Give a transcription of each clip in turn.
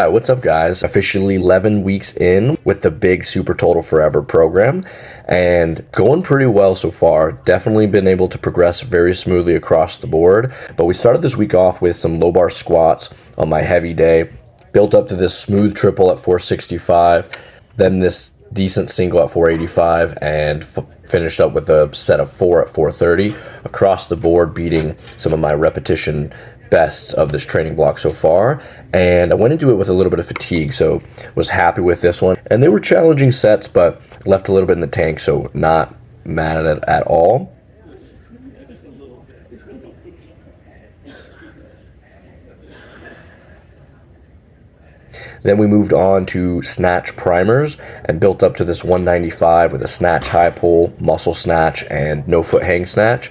right, what's up guys? Officially 11 weeks in with the big Super Total Forever program and going pretty well so far. Definitely been able to progress very smoothly across the board, but we started this week off with some low bar squats on my heavy day, built up to this smooth triple at 465, then this decent single at 485, and finished up with a set of 4 at 430 across the board, beating some of my repetition bests of this training block so far. And I went into it with a little bit of fatigue, so was happy with this one. And they were challenging sets, but left a little bit in the tank, so not mad at it at all. Then we moved on to snatch primers and built up to this 195 with a snatch high pull, muscle snatch, and no foot hang snatch.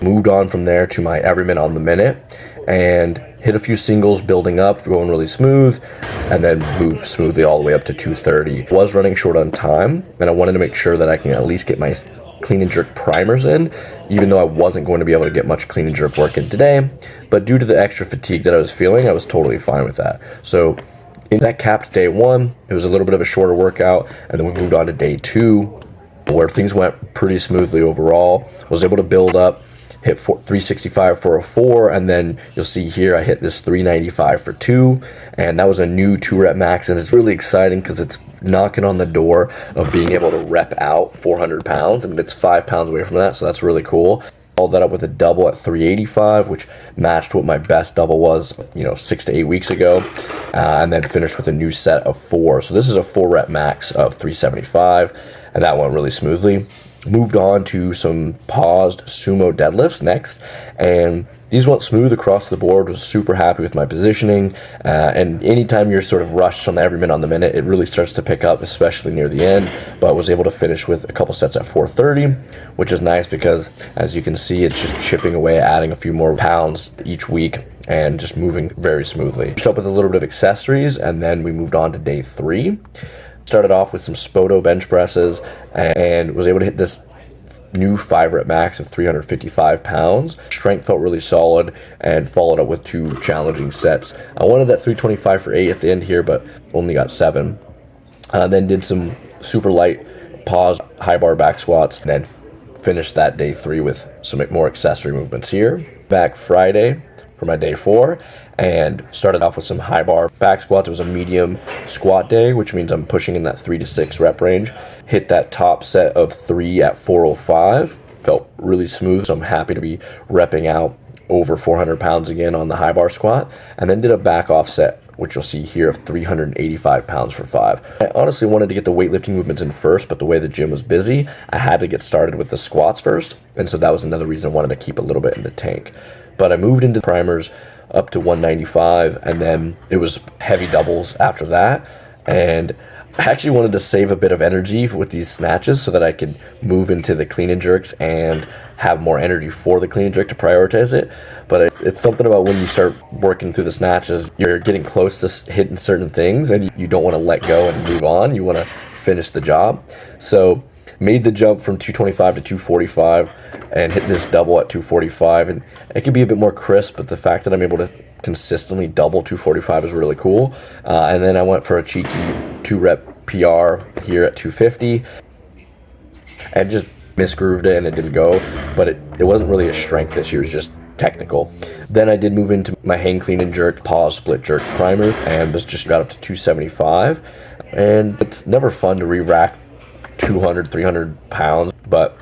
Moved on from there to my every minute on the minute and hit a few singles building up, going really smooth, and then moved smoothly all the way up to 230. Was running short on time, and I wanted to make sure that I can at least get my clean and jerk primers in, even though I wasn't going to be able to get much clean and jerk work in today. But due to the extra fatigue that I was feeling, I was totally fine with that. So in that capped day one, it was a little bit of a shorter workout, and then we moved on to day two, where things went pretty smoothly overall. Was able to build up, hit 365 for a 4, and then you'll see here I hit this 395 for 2, and that was a new 2-rep max, and it's really exciting because it's knocking on the door of being able to rep out 400 pounds. I mean, it's 5 pounds away from that, so that's really cool. Followed that up with a double at 385, which matched what my best double was, 6 to 8 weeks ago, and then finished with a new set of 4. So this is a 4-rep max of 375, and that went really smoothly. Moved on to some paused sumo deadlifts next, and these went smooth across the board. Was super happy with my positioning, and anytime you're sort of rushed on the every minute on the minute, it really starts to pick up, especially near the end. But was able to finish with a couple sets at 430, which is nice because, as you can see, it's just chipping away, adding a few more pounds each week, and just moving very smoothly. Finished up with a little bit of accessories, and then we moved on to day 3. Started off with some Spoto bench presses and was able to hit this new 5-rep max of 355 pounds. Strength felt really solid, and followed up with 2 challenging sets. I wanted that 325 for 8 at the end here, but only got 7. Then did some super light paused high bar back squats, and then finished that day 3 with some more accessory movements here. Back Friday for my day 4, and started off with some high bar back squats. It was a medium squat day, which means I'm pushing in that 3 to 6 rep range. Hit that top set of 3 at 405. Felt really smooth, so I'm happy to be repping out over 400 pounds again on the high bar squat. And then did a back off set, which you'll see here, of 385 pounds for 5. I honestly wanted to get the weightlifting movements in first, but the way the gym was busy, I had to get started with the squats first, and so that was another reason I wanted to keep a little bit in the tank. But I moved into primers up to 195, and then it was heavy doubles after that. And I actually wanted to save a bit of energy with these snatches so that I could move into the clean and jerks and have more energy for the clean and jerk to prioritize it. But it's something about when you start working through the snatches, you're getting close to hitting certain things, and you don't want to let go and move on. You want to finish the job. So made the jump from 225 to 245 and hit this double at 245, and it can be a bit more crisp, but the fact that I'm able to consistently double 245 is really cool. And then I went for a cheeky 2-rep PR here at 250 and just misgrooved it, and it didn't go, but it wasn't really a strength issue, it was just technical. Then I did move into my hang clean and jerk pause split jerk primer, and just got up to 275, and it's never fun to re-rack 200, 300 pounds, but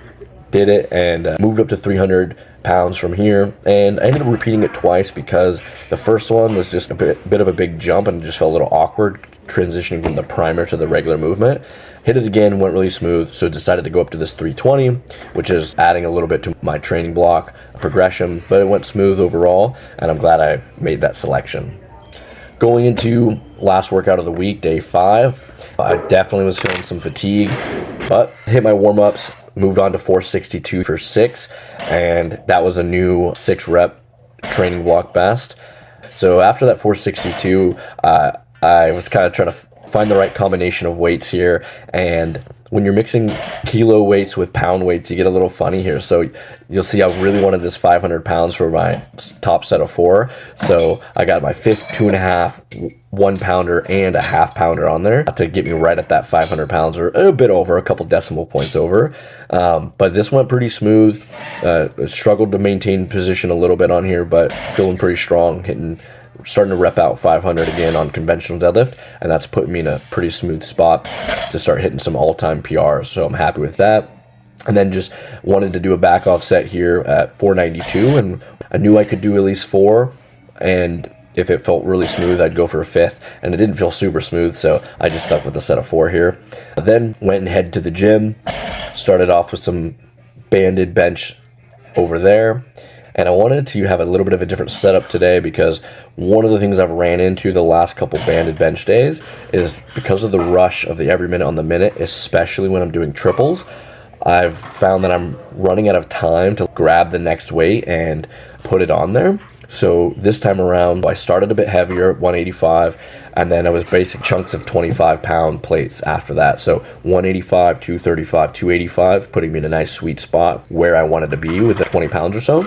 did it and moved up to 300 pounds from here. And I ended up repeating it twice because the first one was just a bit of a big jump, and it just felt a little awkward transitioning from the primer to the regular movement. Hit it again, went really smooth, so decided to go up to this 320, which is adding a little bit to my training block progression, but it went smooth overall, and I'm glad I made that selection. Going into last workout of the week, day 5, I definitely was feeling some fatigue, but hit my warm-ups, moved on to 462 for 6, and that was a new 6-rep training block best. So after that 462, I was kind of trying to find the right combination of weights here. And when you're mixing kilo weights with pound weights, you get a little funny here. So you'll see I really wanted this 500 pounds for my top set of 4. So I got my fifth 2.5 1-pounder and a half-pounder on there to get me right at that 500 pounds, or a bit over, a couple decimal points over. But this went pretty smooth. Struggled to maintain position a little bit on here, but feeling pretty strong, starting to rep out 500 again on conventional deadlift, and that's putting me in a pretty smooth spot to start hitting some all-time PRs. So I'm happy with that. And then just wanted to do a back off set here at 492, and I knew I could do at least 4, and if it felt really smooth, I'd go for a 5th, and it didn't feel super smooth, so I just stuck with a set of 4 here. Then went and head to the gym, started off with some banded bench over there, and I wanted to have a little bit of a different setup today, because one of the things I've ran into the last couple banded bench days is because of the rush of the every minute on the minute, especially when I'm doing triples, I've found that I'm running out of time to grab the next weight and put it on there. So this time around, I started a bit heavier at 185, and then I was basic chunks of 25-pound plates after that. So 185, 235, 285, putting me in a nice sweet spot where I wanted to be with the 20 pounds or so.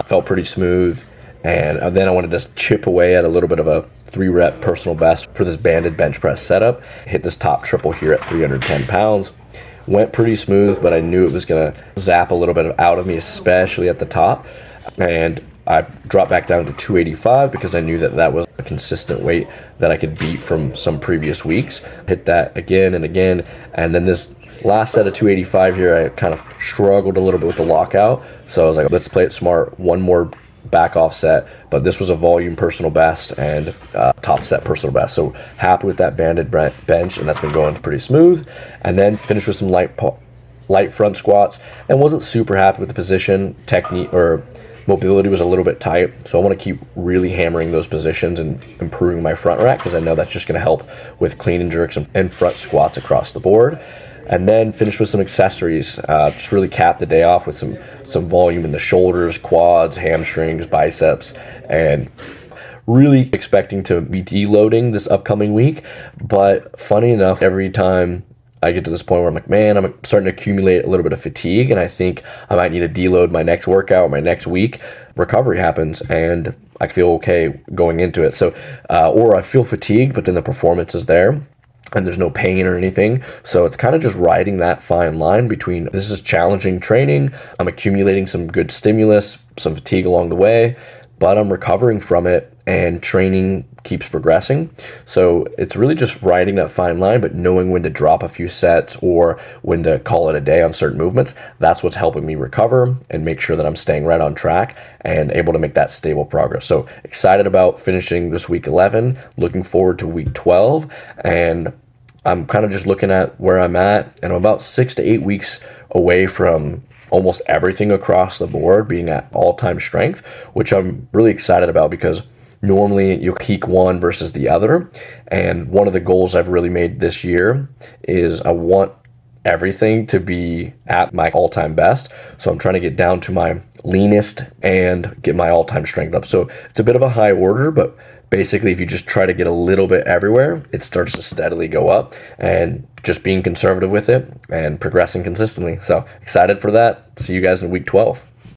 Felt pretty smooth, and then I wanted to chip away at a little bit of a 3-rep personal best for this banded bench press setup. Hit this top triple here at 310 pounds. Went pretty smooth, but I knew it was going to zap a little bit out of me, especially at the top. And I dropped back down to 285 because I knew that that was a consistent weight that I could beat from some previous weeks. Hit that again and again. And then this last set of 285 here, I kind of struggled a little bit with the lockout. So I was like, let's play it smart. One more back off set, but this was a volume personal best and top set personal best. So happy with that banded bench, and that's been going pretty smooth. And then finished with some light front squats, and wasn't super happy with the position. Technique or mobility was a little bit tight, so I want to keep really hammering those positions and improving my front rack, because I know that's just going to help with clean and jerks and front squats across the board. And then finish with some accessories. Just really cap the day off with some volume in the shoulders, quads, hamstrings, biceps, and really expecting to be deloading this upcoming week. But funny enough, every time I get to this point where I'm like, man, I'm starting to accumulate a little bit of fatigue, and I think I might need to deload my next workout, my next week. Recovery happens, and I feel okay going into it. So, or I feel fatigued, but then the performance is there, and there's no pain or anything. So it's kind of just riding that fine line between this is challenging training, I'm accumulating some good stimulus, some fatigue along the way, but I'm recovering from it, and training keeps progressing. So it's really just riding that fine line, but knowing when to drop a few sets or when to call it a day on certain movements. That's what's helping me recover and make sure that I'm staying right on track and able to make that stable progress. So excited about finishing this week 11, looking forward to week 12, and I'm kind of just looking at where I'm at, and I'm about 6 to 8 weeks away from almost everything across the board being at all-time strength, which I'm really excited about, because normally you'll peak one versus the other. And one of the goals I've really made this year is I want everything to be at my all-time best. So I'm trying to get down to my leanest and get my all-time strength up. So it's a bit of a high order, but basically if you just try to get a little bit everywhere, it starts to steadily go up, and just being conservative with it and progressing consistently. So excited for that. See you guys in week 12.